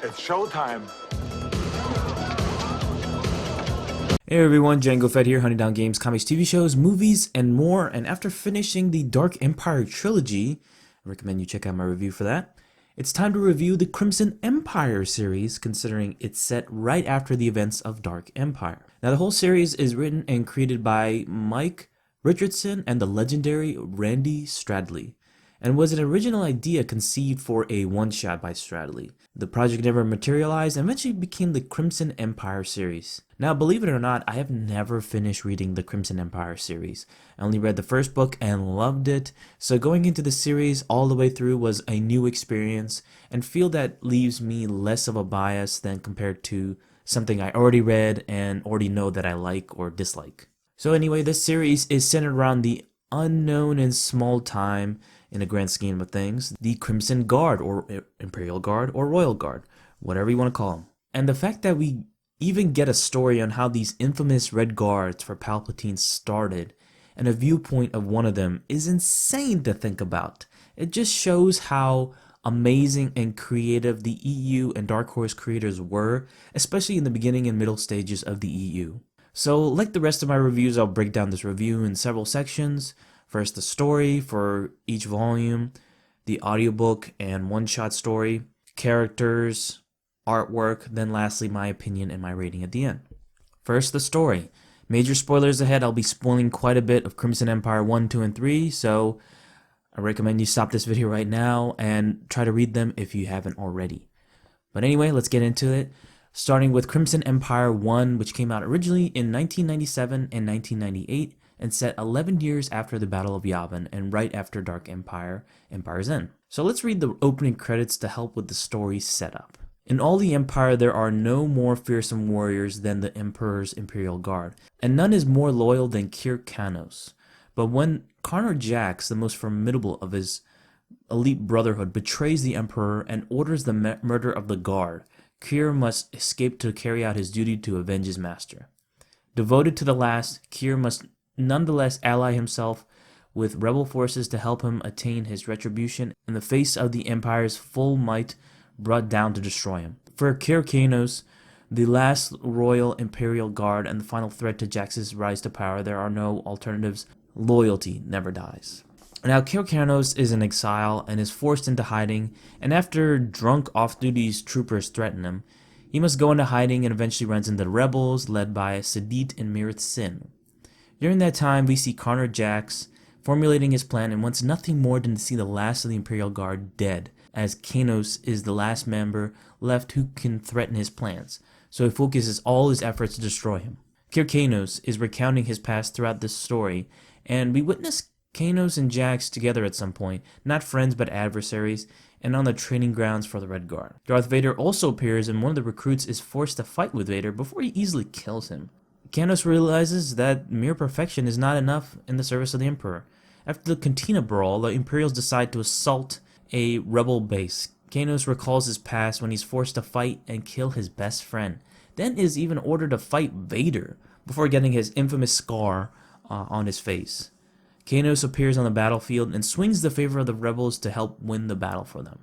It's showtime. Hey everyone, Django Fett here, hunting down games, comics, TV shows, movies, and more. And after finishing the Dark Empire Trilogy, I recommend you check out my review for that. It's time to review the Crimson Empire series, considering it's set right after the events of Dark Empire. Now, the whole series is written and created by Mike Richardson and the legendary Randy Stradley, and was an original idea conceived for a one-shot by Stradley. The project never materialized and eventually became the Crimson Empire series. Now, believe it or not, I have never finished reading the Crimson Empire series. I only read the first book and loved it, so going into the series all the way through was a new experience, and feel that leaves me less of a bias than compared to something I already read and already know that I like or dislike. So anyway, this series is centered around the unknown and small time, in the grand scheme of things, the Crimson Guard, or Imperial Guard, or Royal Guard, whatever you want to call them. And the fact that we even get a story on how these infamous Red Guards for Palpatine started, and a viewpoint of one of them, is insane to think about. It just shows how amazing and creative the EU and Dark Horse creators were, especially in the beginning and middle stages of the EU. So, like the rest of my reviews, I'll break down this review in several sections. First, the story for each volume, the audiobook and one-shot story, characters, artwork, then lastly, my opinion and my rating at the end. First, the story. Major spoilers ahead. I'll be spoiling quite a bit of Crimson Empire 1, 2, and 3, so I recommend you stop this video right now and try to read them if you haven't already. But anyway, let's get into it. Starting with Crimson Empire 1, which came out originally in 1997 and 1998, and set 11 years after the Battle of Yavin and right after Dark Empire, Empire's End. So let's read the opening credits to help with the story setup. In all the Empire, there are no more fearsome warriors than the Emperor's Imperial Guard, and none is more loyal than Kir Kanos. But when Karnor Jax, the most formidable of his elite brotherhood, betrays the Emperor and orders the murder of the Guard, Kir must escape to carry out his duty to avenge his master. Devoted to the last, Kir must nonetheless ally himself with rebel forces to help him attain his retribution in the face of the Empire's full might brought down to destroy him. For Kir Kanos, the last royal Imperial Guard and the final threat to Jax's rise to power, there are no alternatives. Loyalty never dies. Now, Kir Kanos is in exile and is forced into hiding, and after drunk off-duty troopers threaten him, he must go into hiding and eventually runs into the rebels led by Sadit and Mirith Sin. During that time, we see Karnor Jax formulating his plan and wants nothing more than to see the last of the Imperial Guard dead, as Kanos is the last member left who can threaten his plans, so he focuses all his efforts to destroy him. Kir Kanos is recounting his past throughout this story, and we witness Kanos and Jax together at some point, not friends but adversaries, and on the training grounds for the Red Guard. Darth Vader also appears, and one of the recruits is forced to fight with Vader before he easily kills him. Kanos realizes that mere perfection is not enough in the service of the Emperor. After the Cantina Brawl, the Imperials decide to assault a rebel base. Kanos recalls his past when he's forced to fight and kill his best friend, then is even ordered to fight Vader before getting his infamous scar on his face. Kanos appears on the battlefield and swings the favor of the rebels to help win the battle for them.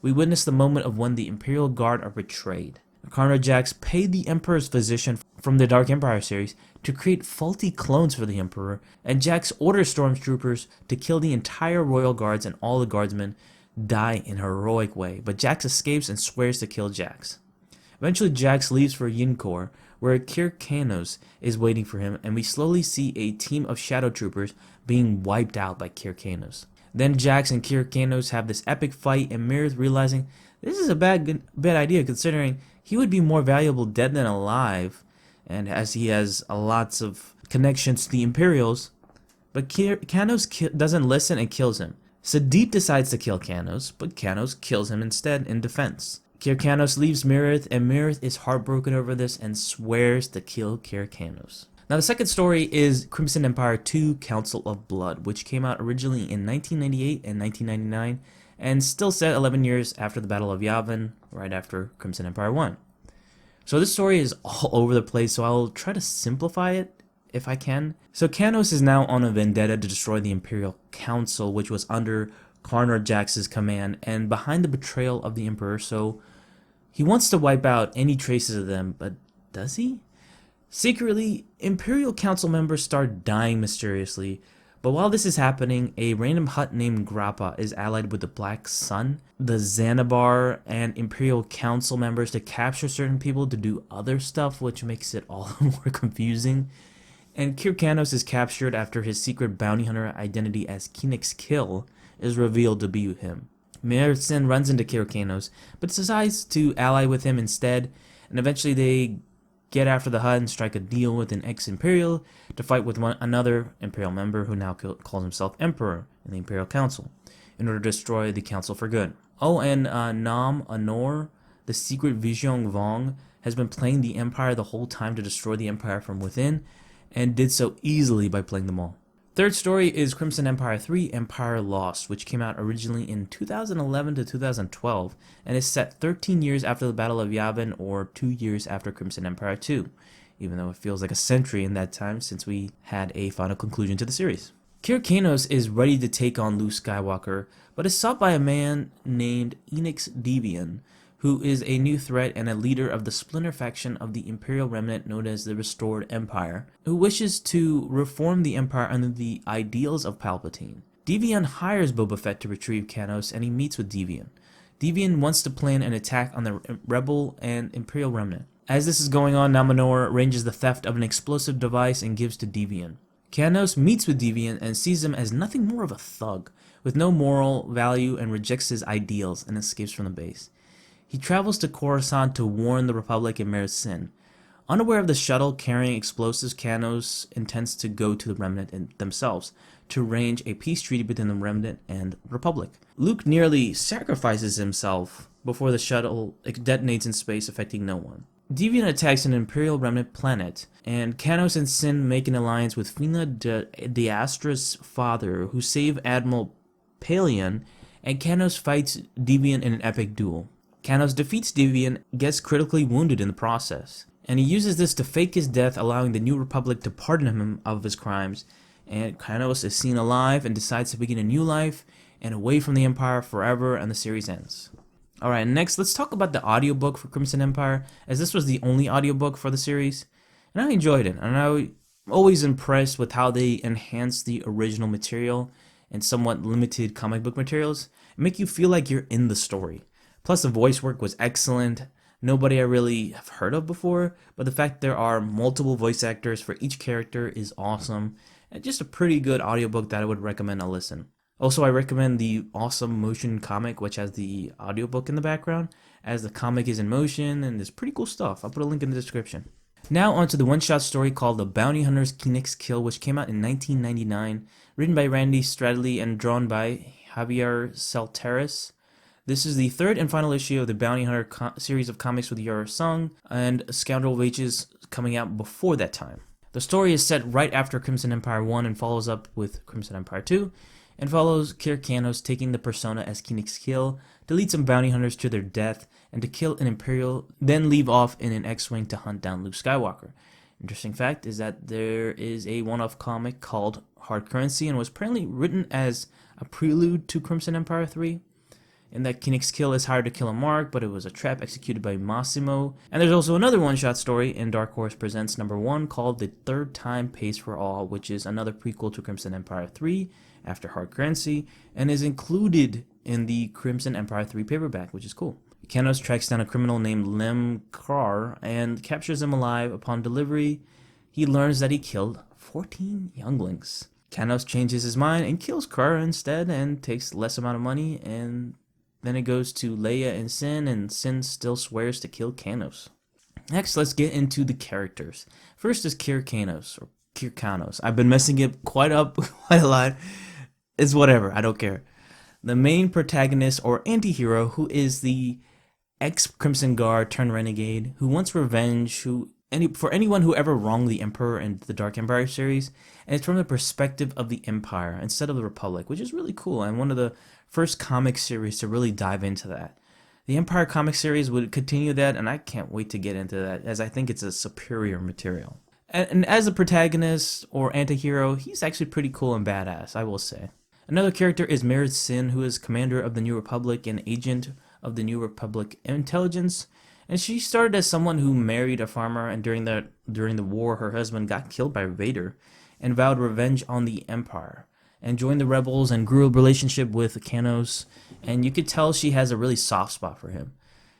We witness the moment of when the Imperial Guard are betrayed. Karnor Jax paid the Emperor's physician from the Dark Empire series to create faulty clones for the Emperor, and Jax orders stormtroopers to kill the entire Royal Guards, and all the guardsmen die in a heroic way, but Jax escapes and swears to kill Jax. Eventually, Jax leaves for Yinkor, where Kir Kanos is waiting for him, and we slowly see a team of shadow troopers being wiped out by Kir Kanos. Then Jax and Kir Kanos have this epic fight, and Mirith, realizing this is a bad idea considering he would be more valuable dead than alive, and as he has lots of connections to the Imperials, but Kanos doesn't listen and kills him. Sadit decides to kill Kanos, but Kanos kills him instead in defense. Kir Kanos leaves Mirith, and Mirith is heartbroken over this and swears to kill Kir Kanos. Now, the second story is Crimson Empire 2 Council of Blood, which came out originally in 1998 and 1999, and still set 11 years after the Battle of Yavin, right after Crimson Empire 1. So this story is all over the place, so I'll try to simplify it if I can. So Kanos is now on a vendetta to destroy the Imperial Council, which was under Karnor Jax's command and behind the betrayal of the Emperor, so He wants to wipe out any traces of them, but does he? Secretly, Imperial Council members start dying mysteriously, but while this is happening, a random hut named Grappa is allied with the Black Sun, the Xanabar, and Imperial Council members to capture certain people to do other stuff, which makes it all more confusing. And Kirkanos is captured after his secret bounty hunter identity as Kinnick's Kill is revealed to be him. Meritsin runs into Kirkanos, but decides to ally with him instead, and eventually they get after the hut and strike a deal with an ex-Imperial to fight with another Imperial member who now calls himself Emperor in the Imperial Council, in order to destroy the Council for good. Oh, and Nam Anor, the secret Vizhong Vong, has been playing the Empire the whole time to destroy the Empire from within, and did so easily by playing them all. Third story is Crimson Empire 3 Empire Lost, which came out originally in 2011 to 2012 and is set 13 years after the Battle of Yavin or 2 years after Crimson Empire 2, even though it feels like a century in that time since we had a final conclusion to the series. Kirkanos is ready to take on Luke Skywalker, but is sought by a man named Enix Devian, who is a new threat and a leader of the splinter faction of the Imperial Remnant known as the Restored Empire, who wishes to reform the Empire under the ideals of Palpatine. Devian hires Boba Fett to retrieve Kanos, and he meets with Devian. Devian wants to plan an attack on the Rebel and Imperial Remnant. As this is going on, Nam Anor arranges the theft of an explosive device and gives to Devian. Kanos meets with Devian and sees him as nothing more of a thug, with no moral value, and rejects his ideals and escapes from the base. He travels to Coruscant to warn the Republic and Meritsin. Unaware of the shuttle carrying explosives, Kanos intends to go to the Remnant themselves to arrange a peace treaty between the Remnant and Republic. Luke nearly sacrifices himself before the shuttle detonates in space, affecting no one. Deviant attacks an Imperial Remnant planet, and Kanos and Sin make an alliance with Fina D'Astra's father, who save Admiral Paleon, and Kanos fights Deviant in an epic duel. Kanos defeats Deviant, gets critically wounded in the process, and he uses this to fake his death, allowing the New Republic to pardon him of his crimes, and Kanos is seen alive and decides to begin a new life and away from the Empire forever, and the series ends. Alright, next let's talk about the audiobook for Crimson Empire, as this was the only audiobook for the series, and I enjoyed it, and I'm always impressed with how they enhance the original material and somewhat limited comic book materials, and make you feel like you're in the story. Plus, the voice work was excellent. Nobody I really have heard of before, but the fact there are multiple voice actors for each character is awesome, and just a pretty good audiobook that I would recommend a listen. Also, I recommend the awesome motion comic, which has the audiobook in the background, as the comic is in motion, and there's pretty cool stuff. I'll put a link in the description. Now onto the one-shot story called The Bounty Hunter's Kinnick's Kill, which came out in 1999, written by Randy Stradley and drawn by Javier Saltares. This is the third and final issue of the Bounty Hunter series of comics with Yara Sung and Scoundrel Wages coming out before that time. The story is set right after Crimson Empire 1 and follows up with Crimson Empire 2, and follows Kirkanos taking the persona as Kinnick's Kill to lead some bounty hunters to their death and to kill an Imperial, then leave off in an X-Wing to hunt down Luke Skywalker. Interesting fact is that there is a one-off comic called Hard Currency and was apparently written as a prelude to Crimson Empire 3. In that Kinnick's Kill is hired to kill a Mark, but it was a trap executed by Massimo. And there's also another one-shot story in Dark Horse Presents #1 called The Third Time Pays for All, which is another prequel to Crimson Empire 3 after Hard Currency, and is included in the Crimson Empire 3 paperback, which is cool. Kanos tracks down a criminal named Lem Krar and captures him alive. Upon delivery, he learns that he killed 14 younglings. Kanos changes his mind and kills Krar instead and takes less amount of money, and then it goes to Leia and Sin still swears to kill Kanos. Next, let's get into the characters. First is Kirkanos, or Kirkanos. I've been messing it quite a lot. It's whatever, I don't care. The main protagonist, or anti-hero, who is the ex-Crimson Guard turned renegade, who wants revenge, for anyone who ever wronged the Emperor in the Dark Empire series, and it's from the perspective of the Empire instead of the Republic, which is really cool, and one of the first comic series to really dive into that. The Empire comic series would continue that, and I can't wait to get into that, as I think it's a superior material. And as a protagonist, or anti-hero, he's actually pretty cool and badass, I will say. Another character is Meritsin, who is commander of the New Republic and agent of the New Republic intelligence, and she started as someone who married a farmer, and during the war her husband got killed by Vader, and vowed revenge on the Empire, and joined the rebels and grew a relationship with Kanos, and you could tell she has a really soft spot for him.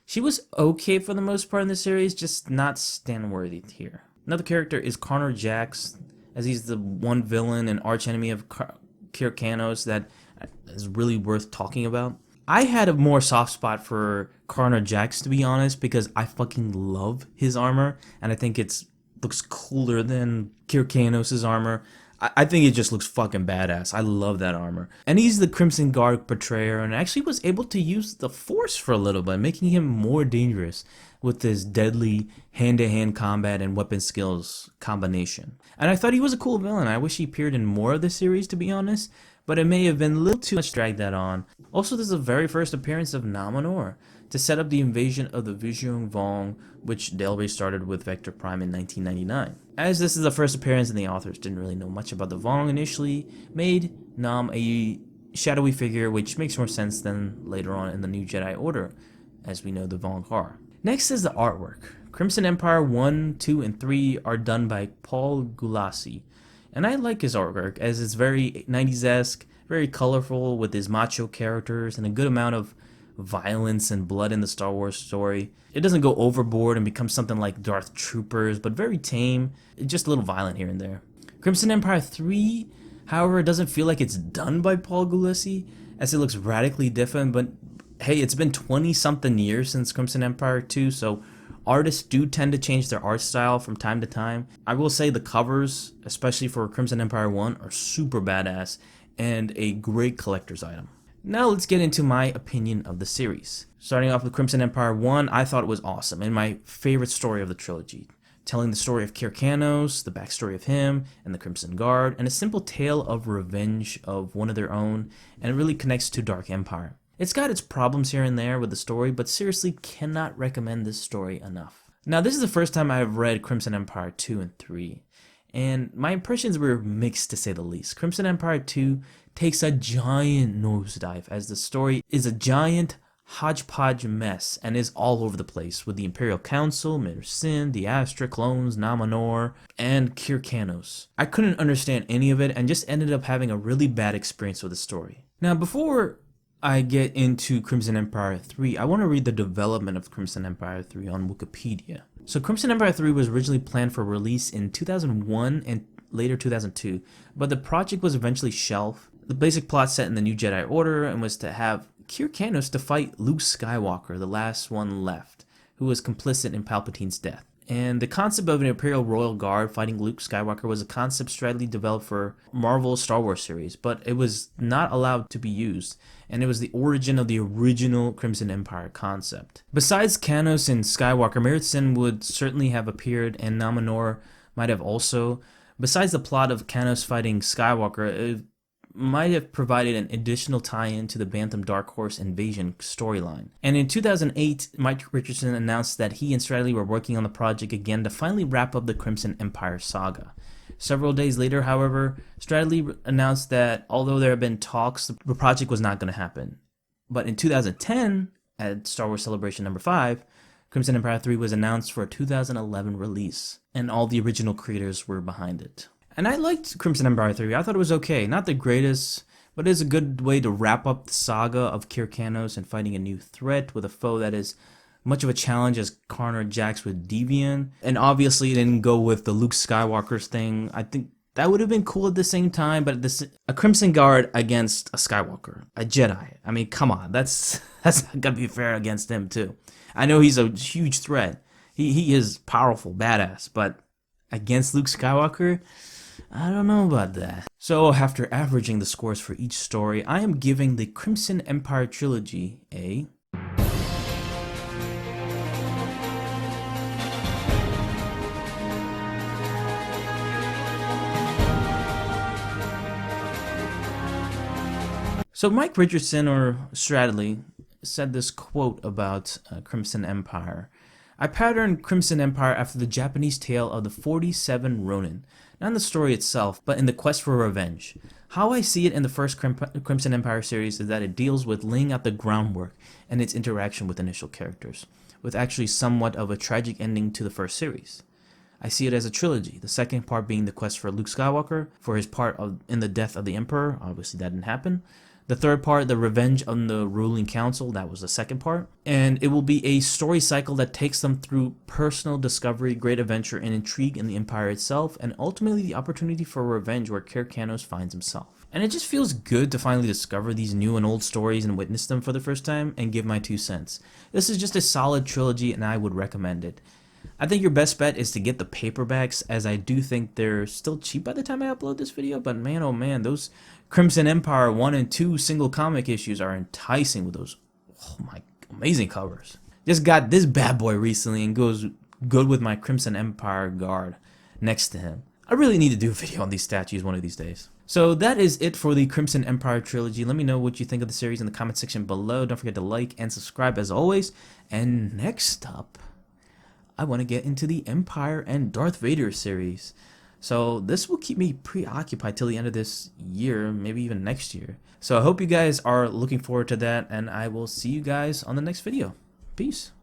She was okay for the most part in the series, just not stand-worthy here. Another character is Karnor Jax, as he's the one villain and archenemy of Kir Kanos that is really worth talking about. I had a more soft spot for Karnor Jax, to be honest, because I fucking love his armor, and I think it looks cooler than Kir Kanos' armor. I think it just looks fucking badass. I love that armor. And he's the Crimson Guard betrayer and actually was able to use the Force for a little bit, making him more dangerous with his deadly hand-to-hand combat and weapon skills combination. And I thought he was a cool villain. I wish he appeared in more of the series, to be honest, but it may have been a little too much to drag that on. Also, this is the very first appearance of Nama Nor to set up the invasion of the Vizhung Vong, which Delray started with Vector Prime in 1999. As this is the first appearance and the authors didn't really know much about the Vong initially, made Nam a shadowy figure, which makes more sense than later on in the New Jedi Order, as we know the Vong are. Next is the artwork. Crimson Empire 1, 2, and 3 are done by Paul Gulacy, and I like his artwork as it's very 90s-esque, very colorful with his macho characters and a good amount of violence and blood in the Star Wars story. It doesn't go overboard and become something like Darth Troopers, but very tame, just a little violent here and there. Crimson Empire 3, however, doesn't feel like it's done by Paul Gulacy, as it looks radically different, but hey, it's been 20-something years since Crimson Empire 2, so artists do tend to change their art style from time to time. I will say the covers, especially for Crimson Empire 1, are super badass and a great collector's item. Now let's get into my opinion of the series. Starting off with Crimson Empire 1, I thought it was awesome and my favorite story of the trilogy. Telling the story of Kir Kanos, the backstory of him and the Crimson Guard, and a simple tale of revenge of one of their own, and it really connects to Dark Empire. It's got its problems here and there with the story, but seriously cannot recommend this story enough. Now this is the first time I have read Crimson Empire 2 and 3, and my impressions were mixed to say the least. Crimson Empire 2 takes a giant nosedive as the story is a giant hodgepodge mess and is all over the place with the Imperial Council, Mir Sin, the Astra clones, Nama Nor, and Kir Kanos. I couldn't understand any of it and just ended up having a really bad experience with the story. Now before I get into Crimson Empire 3, I want to read the development of Crimson Empire 3 on Wikipedia. So Crimson Empire 3 was originally planned for release in 2001 and later 2002, but the project was eventually shelved. The basic plot set in the New Jedi Order and was to have Kir Kanos to fight Luke Skywalker, the last one left, who was complicit in Palpatine's death. And the concept of an Imperial Royal Guard fighting Luke Skywalker was a concept strategically developed for Marvel's Star Wars series, but it was not allowed to be used, and it was the origin of the original Crimson Empire concept. Besides Kanos and Skywalker, Mir Sin would certainly have appeared, and Nama Nor might have also. Besides the plot of Kanos fighting Skywalker, it might have provided an additional tie-in to the Bantam Dark Horse invasion storyline. And in 2008, Mike Richardson announced that he and Stradley were working on the project again to finally wrap up the Crimson Empire saga. Several days later, however, Stradley announced that although there had been talks, the project was not going to happen. But in 2010, at Star Wars Celebration number 5, Crimson Empire 3 was announced for a 2011 release, and all the original creators were behind it. And I liked Crimson Empire 3. I thought it was okay. Not the greatest, but it is a good way to wrap up the saga of Kir Kanos and fighting a new threat with a foe that is much of a challenge as Karnor Jax with Deviant. And obviously it didn't go with the Luke Skywalker's thing. I think that would have been cool at the same time, but a Crimson Guard against a Skywalker, a Jedi. I mean, come on. That's not going to be fair against him too. I know he's a huge threat. He is powerful, badass, but against Luke Skywalker, I don't know about that. So after averaging the scores for each story, I am giving the Crimson Empire Trilogy a So Mike Richardson, or Stradley, said this quote about Crimson Empire. I patterned Crimson Empire after the Japanese tale of the 47 Ronin, not in the story itself, but in the quest for revenge. How I see it in the first Crimson Empire series is that it deals with laying out the groundwork and its interaction with initial characters, with actually somewhat of a tragic ending to the first series. I see it as a trilogy, the second part being the quest for Luke Skywalker, for his part in the death of the Emperor. Obviously that didn't happen. The third part, the revenge on the ruling council, that was the second part. And it will be a story cycle that takes them through personal discovery, great adventure, and intrigue in the Empire itself, and ultimately the opportunity for revenge where Kir Kanos finds himself. And it just feels good to finally discover these new and old stories and witness them for the first time and give my 2 cents. This is just a solid trilogy and I would recommend it. I think your best bet is to get the paperbacks, as I do think they're still cheap by the time I upload this video, but man oh man, those Crimson Empire 1 and 2 single comic issues are enticing with those, oh my, amazing covers. Just got this bad boy recently and goes good with my Crimson Empire guard next to him. I really need to do a video on these statues one of these days. So that is it for the Crimson Empire trilogy. Let me know what you think of the series in the comment section below. Don't forget to like and subscribe as always. And next up, I want to get into the Empire and Darth Vader series. So this will keep me preoccupied till the end of this year, maybe even next year. So I hope you guys are looking forward to that, and I will see you guys on the next video. Peace.